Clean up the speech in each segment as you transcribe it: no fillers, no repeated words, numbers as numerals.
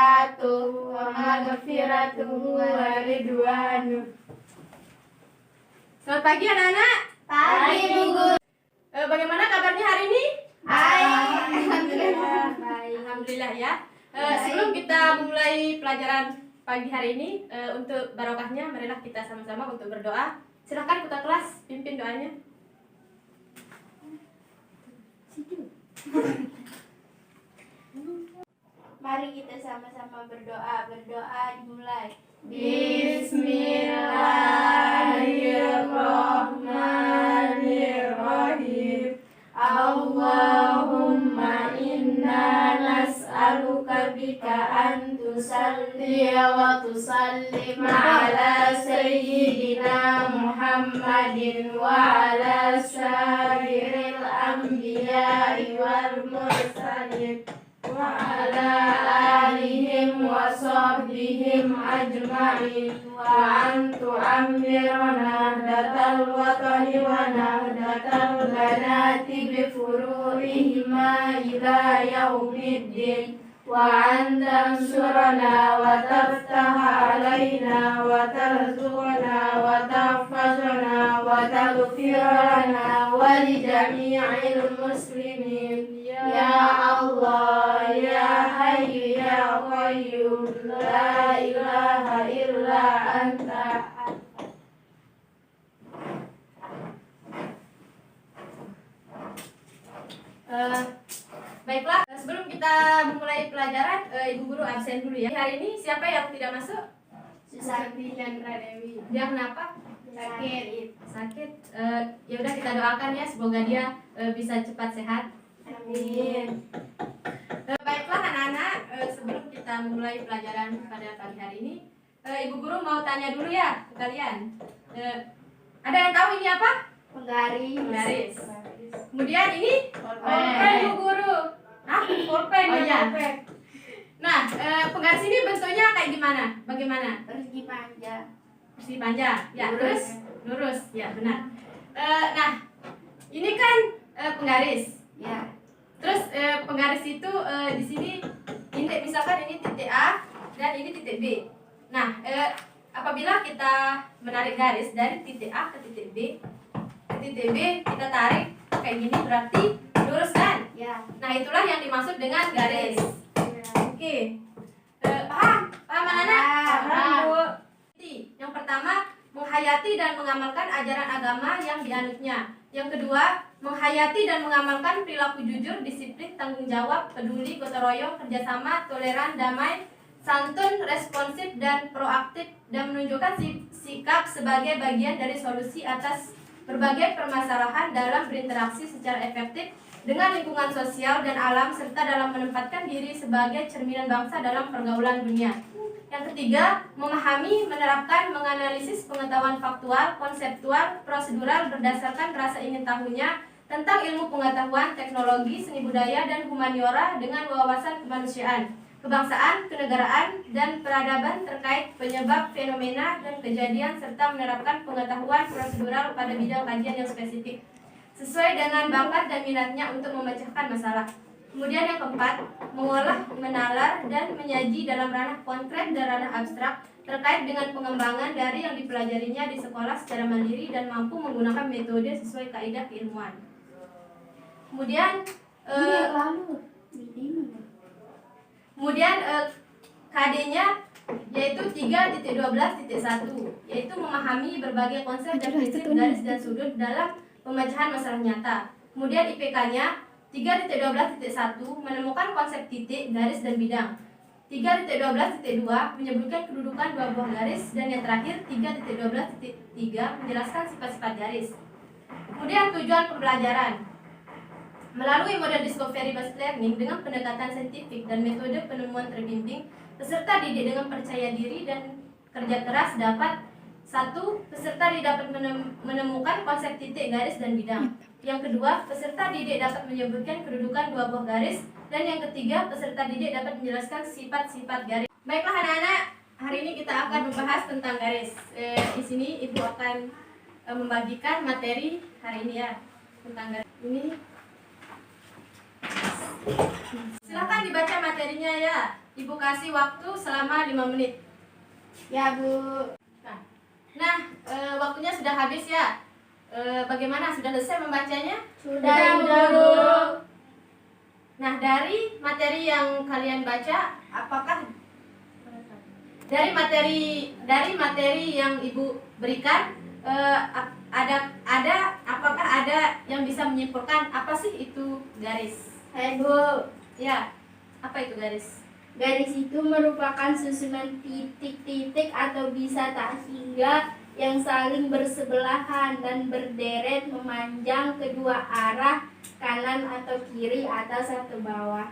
barakatuh wa maghfiratuhu wa ridwanuh. Selamat pagi anak-anak. Pagi Bu Guru. Bagaimana kabarnya hari ini? Alhamdulillah. Alhamdulillah ya. Sebelum kita mulai pelajaran pagi hari ini, untuk barokahnya marilah kita sama-sama untuk berdoa. Silakan ketua kelas pimpin doanya. Mari kita sama-sama berdoa. Berdoa dimulai. Bismillahirrahmanirrahim. Allahumma inna nas'aluka bika an tusalli wa tusallim ala sayyidina Muhammadin wa ala sairil anbiya'i wal mursalin wa ala alihim wa sahbihim ajma'in wa an tu'ammirana nahdatal watani wa nahdatal banati bi furu'ihima ila yaumiddin wa an tansurana wa taftaha alaina wa tarzuqna wa tahfazna wa taghfirana wa li jami'il muslimin ya Allah ya Hayyu ya Qayyum la ilaha illa anta. Baiklah, sebelum kita memulai pelajaran, Ibu Guru absen dulu ya. Hari ini siapa yang tidak masuk? Susanti Chandra Dewi. Dia kenapa? Sakit. Sakit. Ya udah kita doakan ya, semoga dia bisa cepat sehat. Amin. Baiklah anak-anak, sebelum kita memulai pelajaran pada pagi hari ini, Ibu Guru mau tanya dulu ya ke kalian. Ada yang tahu ini apa? Penggaris. Kemudian ini pulpen Bu Guru. Nah, pulpen ya. Nah, penggaris ini bentuknya kayak gimana? Bagaimana? Persegi panjang. Persegi panjang. Ya, Lurus. lurus. Ya, benar. Nah, ini kan penggaris. Ya. Terus penggaris itu di sini ini misalkan ini titik A dan ini titik B. Nah, apabila kita menarik garis dari titik A ke titik B, ke titik B kita tarik kayak gini berarti lurus kan? Ya. Nah, itulah yang dimaksud dengan garis. Oke. Paham? Paham anak-anak? Paham. Bu. Yang pertama, menghayati dan mengamalkan ajaran agama yang dianutnya. Yang kedua, menghayati dan mengamalkan perilaku jujur, disiplin, tanggung jawab, peduli, gotong royong, kerjasama, toleran, damai, santun, responsif, dan proaktif, dan menunjukkan sikap sebagai bagian dari solusi atas berbagai permasalahan dalam berinteraksi secara efektif dengan lingkungan sosial dan alam, serta dalam menempatkan diri sebagai cerminan bangsa dalam pergaulan dunia. Yang ketiga, memahami, menerapkan, menganalisis pengetahuan faktual, konseptual, prosedural berdasarkan rasa ingin tahunya tentang ilmu pengetahuan, teknologi, seni budaya, dan humaniora dengan wawasan kemanusiaan, kebangsaan, kenegaraan, dan peradaban terkait penyebab fenomena dan kejadian, serta menerapkan pengetahuan prosedural pada bidang kajian yang spesifik sesuai dengan bakat dan minatnya untuk memecahkan masalah. Kemudian yang keempat, mengolah, menalar, dan menyaji dalam ranah konkret dan ranah abstrak terkait dengan pengembangan dari yang dipelajarinya di sekolah secara mandiri dan mampu menggunakan metode sesuai kaidah keilmuan. Kemudian KD-nya yaitu 3.12.1, yaitu memahami berbagai konsep dan prinsip garis dan sudut dalam pemecahan masalah nyata. Kemudian IPK-nya 3.12.1 menemukan konsep titik, garis, dan bidang. 3.12.2 menyebutkan kedudukan dua buah garis, dan yang terakhir 3.12.3 menjelaskan sifat-sifat garis. Kemudian tujuan pembelajaran. Melalui model discovery based learning dengan pendekatan saintifik dan metode penemuan terbimbing, peserta didik dengan percaya diri dan kerja keras dapat: 1. Peserta didik dapat menemukan konsep titik, garis, dan bidang. Yang kedua, peserta didik dapat menyebutkan kedudukan dua buah garis. Dan yang ketiga, peserta didik dapat menjelaskan sifat-sifat garis. Baiklah anak-anak, hari ini kita akan membahas tentang garis. Di sini Ibu akan membagikan materi hari ini ya tentang garis. Ini Silakan dibaca materinya ya. Ibu kasih waktu selama 5 menit. Ya Bu. Nah, waktunya sudah habis ya. Bagaimana? Sudah selesai membacanya? Sudah Bu. Nah, dari materi yang kalian baca, apakah dari materi yang Ibu berikan apakah ada yang bisa menyimpulkan apa sih itu garis? Hai Bu. Ya, apa itu garis? Garis itu merupakan susunan titik-titik atau bisa tak hingga yang saling bersebelahan dan berderet memanjang kedua arah, kanan atau kiri, atas atau bawah.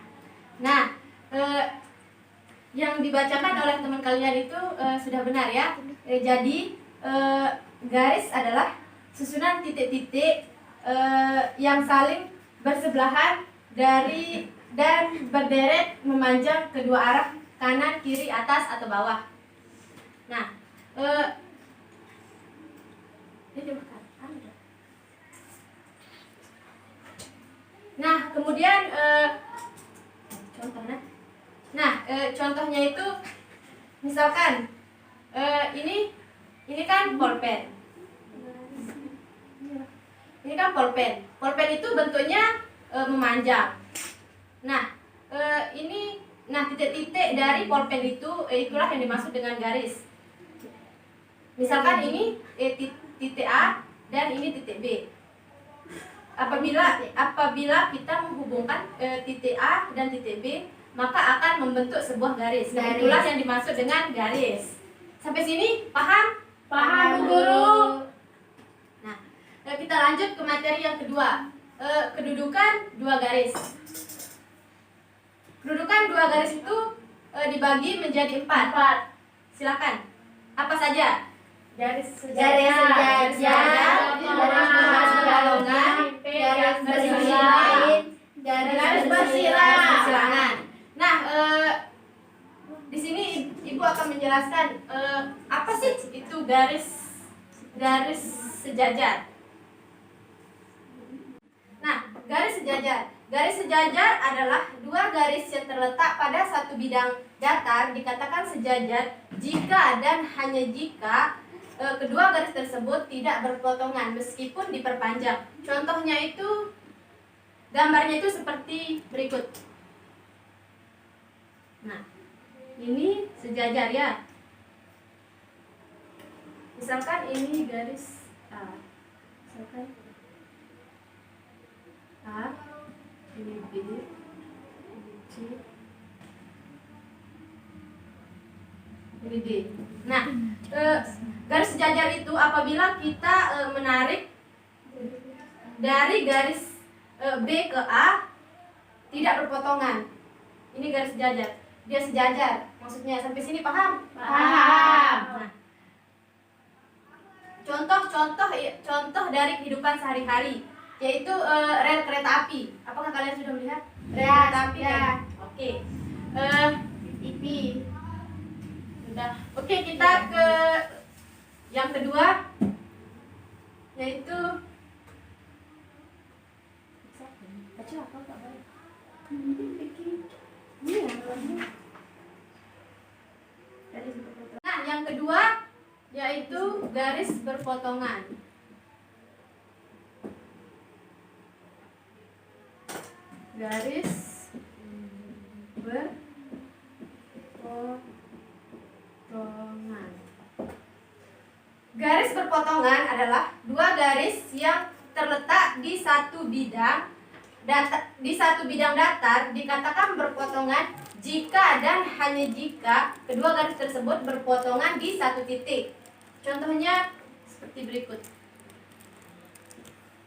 Nah, yang dibacakan oleh teman kalian itu sudah benar ya. Jadi garis adalah susunan titik-titik yang saling bersebelahan dan berderet memanjang kedua arah, kanan, kiri, atas atau bawah. Nah, kemudian contohnya. Contohnya itu misalkan ini kan pulpen. Ini kan pulpen. Pulpen itu bentuknya memanjang. Titik-titik dari pulpen itu itulah yang dimaksud dengan garis. Misalkan ini titik A dan ini titik B. Apabila kita menghubungkan titik A dan titik B, maka akan membentuk sebuah garis. Nah, itulah yang dimaksud dengan garis. Sampai sini paham? Paham Bu Guru. Nah, kita lanjut ke materi yang kedua. Kedudukan dua garis. Kedudukan dua garis itu dibagi menjadi 4. Silakan. Apa saja? Garis sejajar, garis berbalongan, garis bersilangan, garis bersilangan. Nah, di sini Ibu akan menjelaskan apa sih itu garis sejajar. Nah, garis sejajar. Garis sejajar adalah dua garis yang terletak pada satu bidang datar dikatakan sejajar jika dan hanya jika kedua garis tersebut tidak berpotongan meskipun diperpanjang. Contohnya itu, gambarnya itu seperti berikut. Nah, ini sejajar ya. Misalkan ini garis A. Misalkan A, ini B, ini C, ini D. Nah, garis sejajar itu apabila kita menarik dari garis B ke A tidak berpotongan. Ini garis sejajar. Dia sejajar. Maksudnya sampai sini paham? Paham. Nah, contoh dari kehidupan sehari-hari yaitu rel kereta api. Apakah kalian sudah melihat rel kereta api? Ya. Oke. TV. Sudah. Oke, kita ke yang kedua yaitu Nah, yang kedua yaitu garis berpotongan. Garis berpotongan. Garis berpotongan adalah dua garis yang terletak di satu bidang datar dikatakan berpotongan jika dan hanya jika kedua garis tersebut berpotongan di satu titik. Contohnya seperti berikut.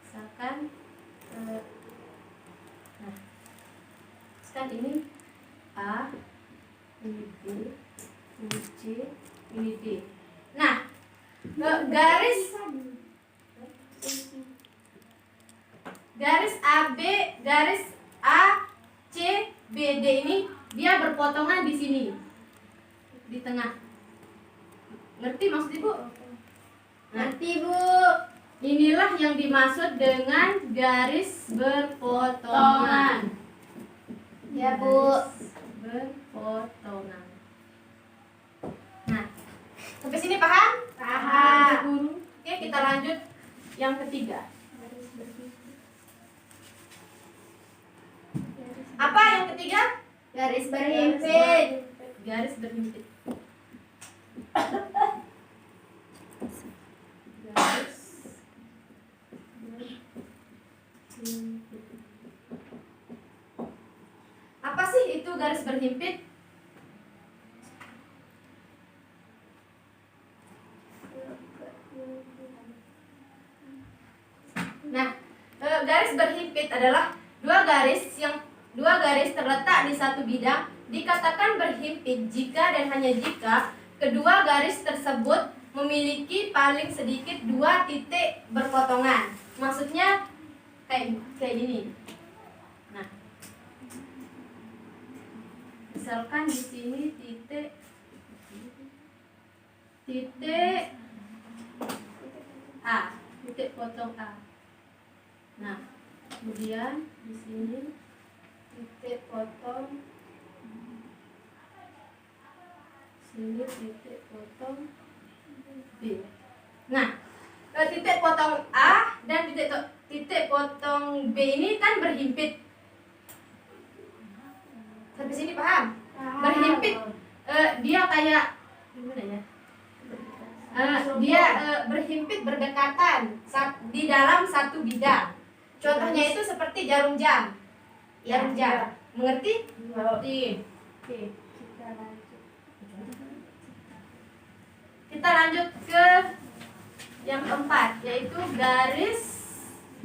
Misalkan ini A, ini B, ini C, ini D. Nah, garis AB, garis A, C, B, D ini dia berpotongan di sini, di tengah. Ngerti maksud Ibu? Ngerti Bu. Inilah yang dimaksud dengan garis berpotongan. Ya, Bu. Berpotongan. Nah, sampai sini paham? Paham. Oke, kita lanjut yang ketiga. Apa yang ketiga? Garis berhimpit. Garis berhimpit. Garis berhimpit. Apa sih itu garis berhimpit? Nah, garis berhimpit adalah dua garis terletak di satu bidang dikatakan berhimpit jika dan hanya jika kedua garis tersebut memiliki paling sedikit dua titik berpotongan. Maksudnya kayak gini. Nah, misalkan di sini titik A, titik potong A. Nah, kemudian di sini titik potong, sini titik potong B. Nah, titik potong A dan titik potong B ini kan berhimpit. Sampai sini paham? Berhimpit, dia kayak gimana ya? Dia berhimpit berdekatan di dalam satu bidang. Contohnya itu seperti jarum jam. Jarum jam. Mengerti? Mengerti. Oke. Kita lanjut ke yang keempat, yaitu garis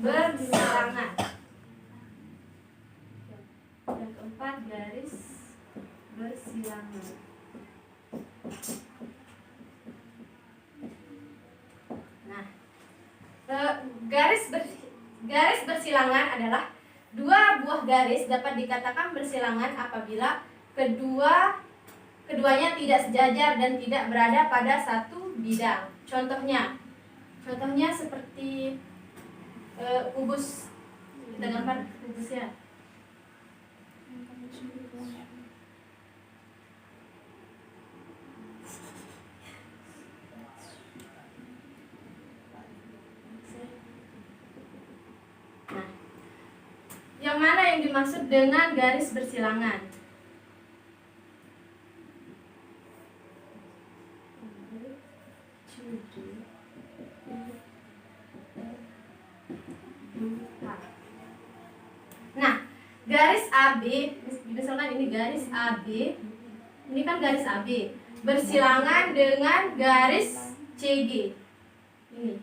bersilangan. Yang keempat, garis bersilangan. Nah, garis bersilangan adalah dua buah garis dapat dikatakan bersilangan apabila keduanya tidak sejajar dan tidak berada pada satu bidang. Contohnya seperti kubus. Kita gambar kubusnya. Nah, yang mana yang dimaksud dengan garis bersilangan? Nah, garis AB, misalkan ini garis AB, ini kan garis AB, bersilangan dengan garis CG. Ini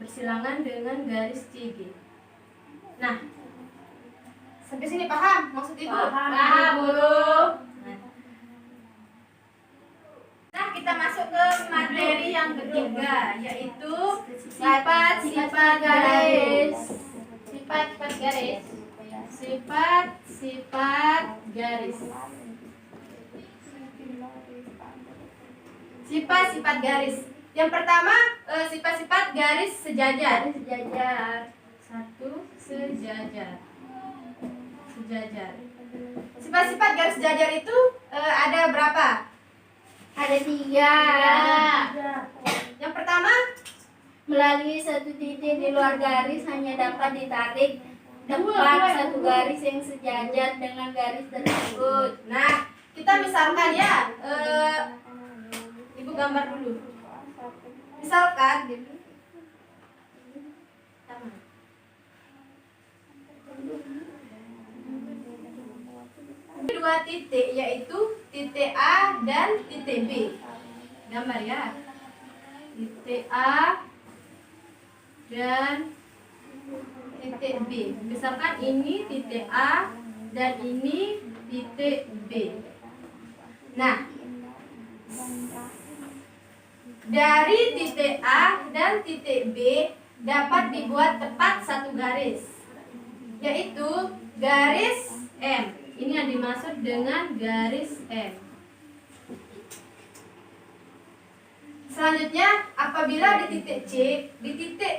bersilangan dengan garis CG. Nah, sampai sini paham maksud itu? Paham, Guru. Nah, kita masuk ke materi yang ketiga, yaitu sifat-sifat garis. Sifat-sifat garis. Sifat-sifat garis. Sifat-sifat garis. Yang pertama, sifat-sifat garis sejajar. Satu, sejajar. Sifat-sifat garis sejajar itu ada berapa? Ada 3. Yang pertama, Melalui satu titik di luar garis hanya dapat ditarik tepat satu garis yang sejajar dengan garis tersebut. nah, kita misalkan ya, Ibu gambar dulu. Misalkan dua titik, yaitu titik A dan titik B. Gambar ya. Titik A dan titik B. Misalkan ini titik A dan ini titik B. Nah, dari titik A dan titik B dapat dibuat tepat satu garis, yaitu garis M. Ini yang dimaksud dengan garis M. Selanjutnya, apabila di titik C, di titik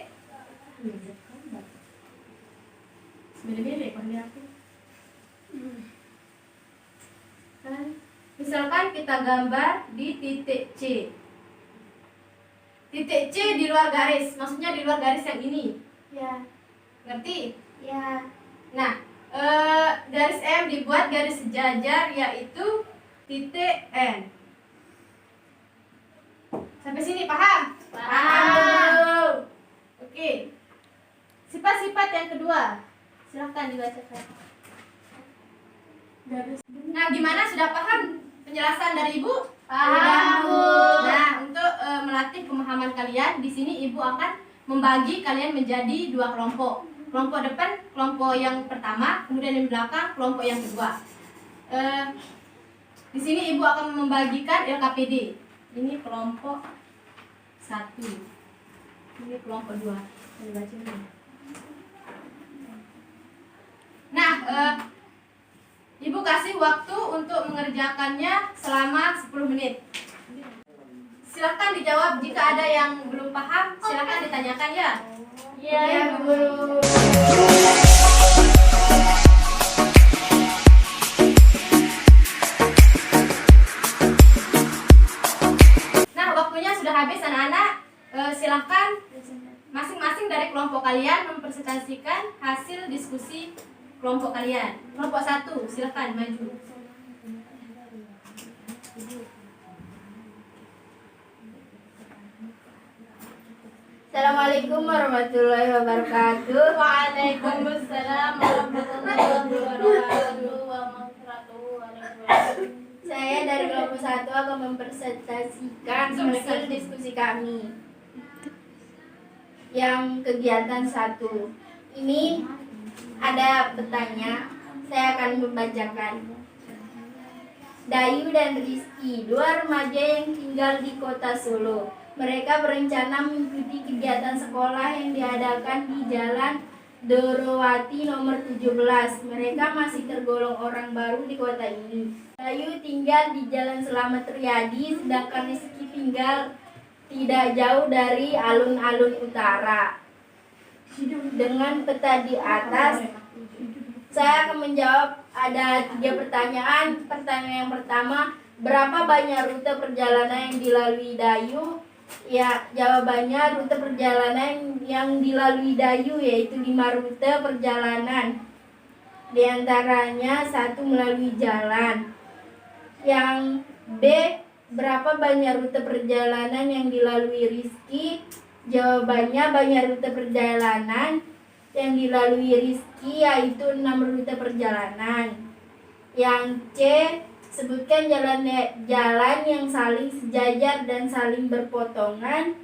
Misalkan kita gambar di titik C. Titik C di luar garis, maksudnya di luar garis yang ini. Ya. Ngerti? Ya. Nah, garis M dibuat garis sejajar yaitu titik N. Sampai sini paham? Paham. Oke. Sifat-sifat yang kedua. Silahkan dibacakan. Nah, gimana, sudah paham penjelasan dari Ibu? Paham, Bu. Nah, untuk melatih pemahaman kalian, di sini Ibu akan membagi kalian menjadi 2 kelompok. Kelompok depan, kelompok yang pertama, kemudian yang belakang, kelompok yang kedua. Di sini Ibu akan membagikan LKPD. Ini kelompok 1. Ini kelompok 2. Saya baca dulu. Nah, Ibu kasih waktu untuk mengerjakannya selama 10 menit. Silahkan dijawab, jika ada yang belum paham, silahkan ditanyakan ya. Ya, Guru. Nah, waktunya sudah habis anak-anak. Silahkan masing-masing dari kelompok kalian mempresentasikan hasil diskusi kelompok kalian. Kelompok 1, silahkan maju. Assalamualaikum warahmatullahi wabarakatuh. Waalaikumsalam warahmatullahi wabarakatuh. Saya dari kelompok 1 akan mempresentasikan hasil diskusi kami. Yang kegiatan 1. Ini ada petanya, saya akan membacakan. Dayu dan Rizky, 2 remaja yang tinggal di kota Solo. Mereka berencana mengikuti kegiatan sekolah yang diadakan di Jalan Dorowati nomor 17. Mereka masih tergolong orang baru di kota ini. Dayu tinggal di Jalan Selamat Riyadi, sedangkan Rizky tinggal tidak jauh dari alun-alun utara. Dengan peta di atas, saya akan menjawab ada 3 pertanyaan. Pertanyaan yang pertama, berapa banyak rute perjalanan yang dilalui Dayu? Ya, jawabannya rute perjalanan yang dilalui Dayu yaitu 5 rute perjalanan. Di antaranya 1 melalui jalan. Yang B, berapa banyak rute perjalanan yang dilalui Rizky? Jawabannya banyak rute perjalanan yang dilalui Rizky yaitu 6 rute perjalanan. Yang C, sebutkan jalan yang saling sejajar dan saling berpotongan.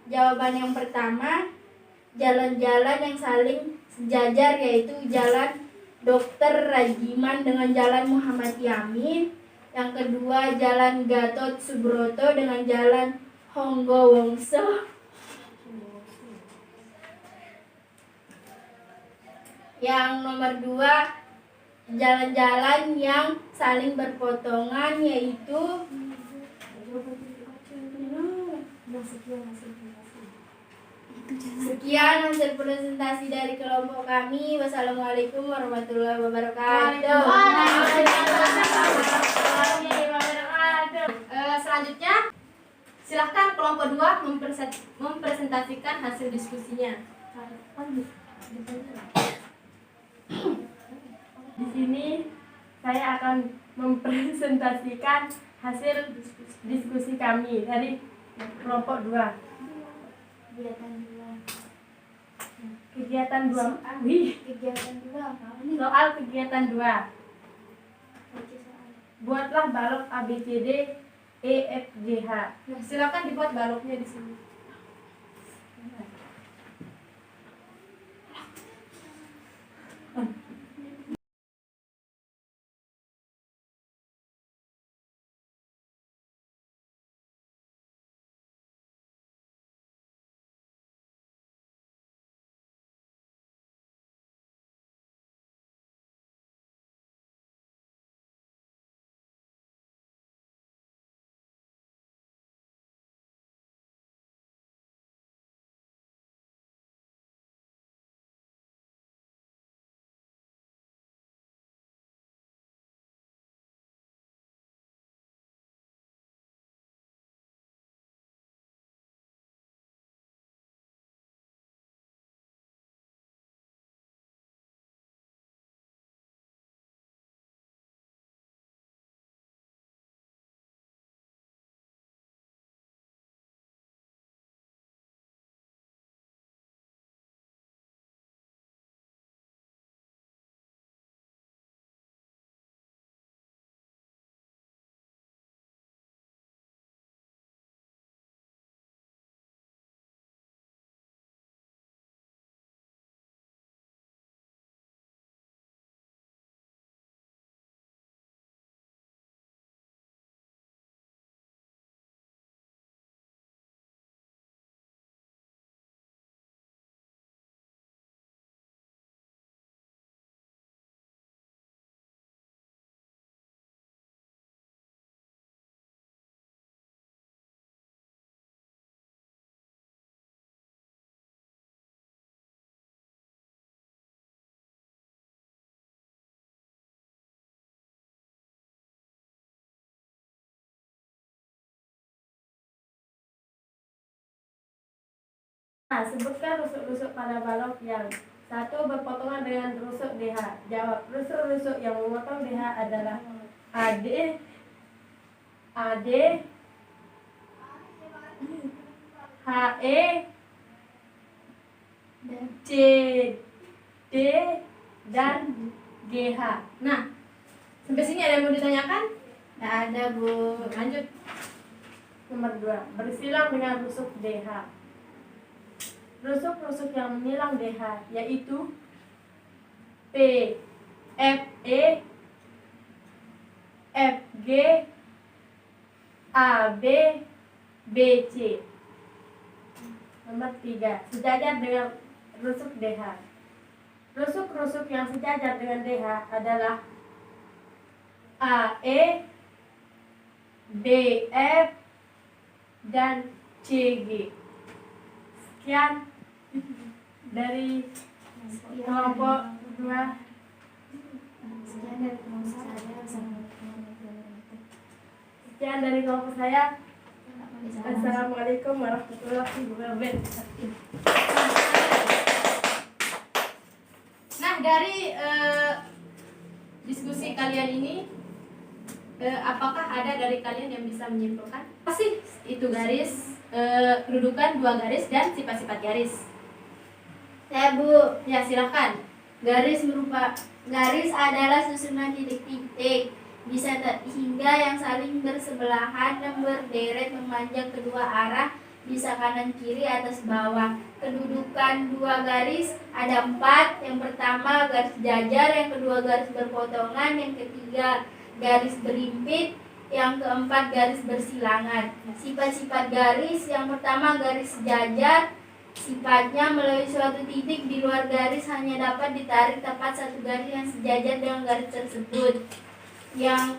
Jawaban yang pertama, jalan-jalan yang saling sejajar yaitu Jalan Dr. Rajiman dengan Jalan Muhammad Yamin. Yang kedua, Jalan Gatot Subroto dengan Jalan Honggo Wongso. Yang nomor 2, jalan-jalan yang saling berpotongan yaitu sekian hasil presentasi dari kelompok kami. Wassalamualaikum warahmatullahi wabarakatuh. Selanjutnya, silahkan kelompok 2 mempresentasikan hasil diskusinya. Di sini saya akan mempresentasikan hasil diskusi kami dari kelompok 2. Kegiatan 2. Soal kegiatan 2. Buatlah balok ABCD EFGH. Nah, silakan dibuat baloknya di sini. Nah, sebutkan rusuk-rusuk pada balok yang satu berpotongan dengan rusuk DH. Jawab. Rusuk-rusuk yang memotong DH adalah AD, HE, CD, dan GH. Nah, sampai sini ada yang mau ditanyakan? Tidak ada, Bu. Lanjut. Nomor 2. Bersilang dengan rusuk DH. Rusuk-rusuk yang menyilang DH yaitu P, FE, FG, AB, BC. Nomor 3. Sejajar dengan rusuk DH. Rusuk-rusuk yang sejajar dengan DH adalah AE, BF, dan CG. Sekian dari kelompok 2. Sekian dari kelompok saya. Assalamualaikum warahmatullahi wabarakatuh. Nah, dari diskusi kalian ini, apakah ada dari kalian yang bisa menyimpulkan apa sih itu garis, kedudukan dua garis, dan sifat-sifat garis? Saya, Bu. Ya, silakan. Garis adalah susunan titik-titik hingga yang saling bersebelahan dan berderet memanjang kedua arah, bisa kanan kiri atas bawah. Kedudukan dua garis ada 4. Yang pertama garis jajar, yang kedua garis berpotongan, yang ketiga garis berimpit, yang keempat garis bersilangan. Sifat-sifat garis, yang pertama garis jajar. Sifatnya melalui suatu titik di luar garis hanya dapat ditarik tepat satu garis yang sejajar dengan garis tersebut. Yang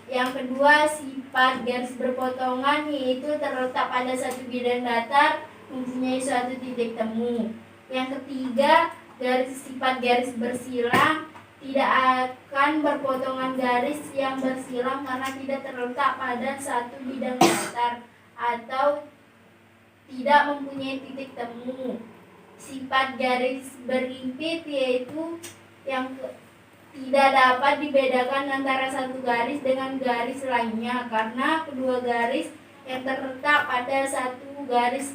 kedua sifat garis berpotongan, yaitu terletak pada satu bidang datar, mempunyai suatu titik temu. Yang ketiga sifat garis bersilang, tidak akan berpotongan garis yang bersilang karena tidak terletak pada satu bidang datar atau tidak mempunyai titik temu. Sifat garis berimpit, yaitu yang tidak dapat dibedakan antara satu garis dengan garis lainnya karena kedua garis yang terletak pada satu garis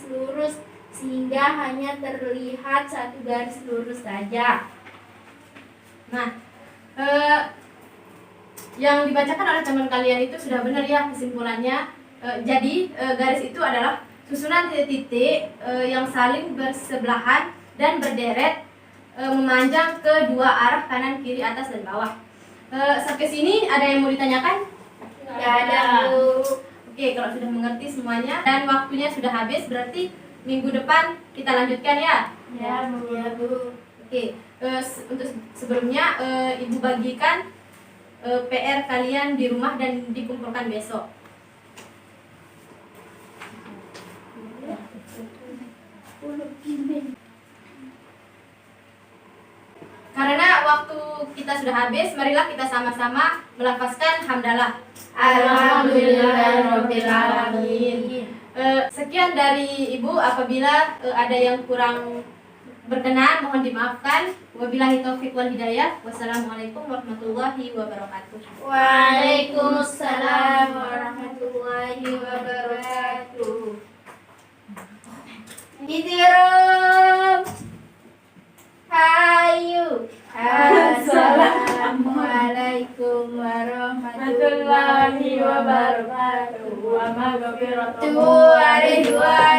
lurus sehingga hanya terlihat satu garis lurus saja. Nah, yang dibacakan oleh teman kalian itu sudah benar ya kesimpulannya. Jadi garis itu adalah susunan titik-titik yang saling bersebelahan dan berderet memanjang ke dua arah, kanan, kiri, atas, dan bawah. Sampai sini ada yang mau ditanyakan? Tidak ada, Bu. Oke, kalau sudah mengerti semuanya dan waktunya sudah habis, berarti minggu depan kita lanjutkan ya? Ya, Bu. Ya, Bu. Oke, untuk sebelumnya Ibu bagikan PR kalian di rumah dan dikumpulkan besok. Karena waktu kita sudah habis, marilah kita sama-sama melafazkan hamdalah. Alhamdulillahirrabbilalamin. Sekian dari Ibu. Apabila ada yang kurang berkenan, mohon dimaafkan. Wabillahi taufiq wal hidayah. Wassalamualaikum warahmatullahi wabarakatuh. Waalaikumsalam warahmatullahi wabarakatuh. Hadirin, hayu. Assalamualaikum warahmatullahi wabarakatuh. Wa maghfiratuhu Wa ridwan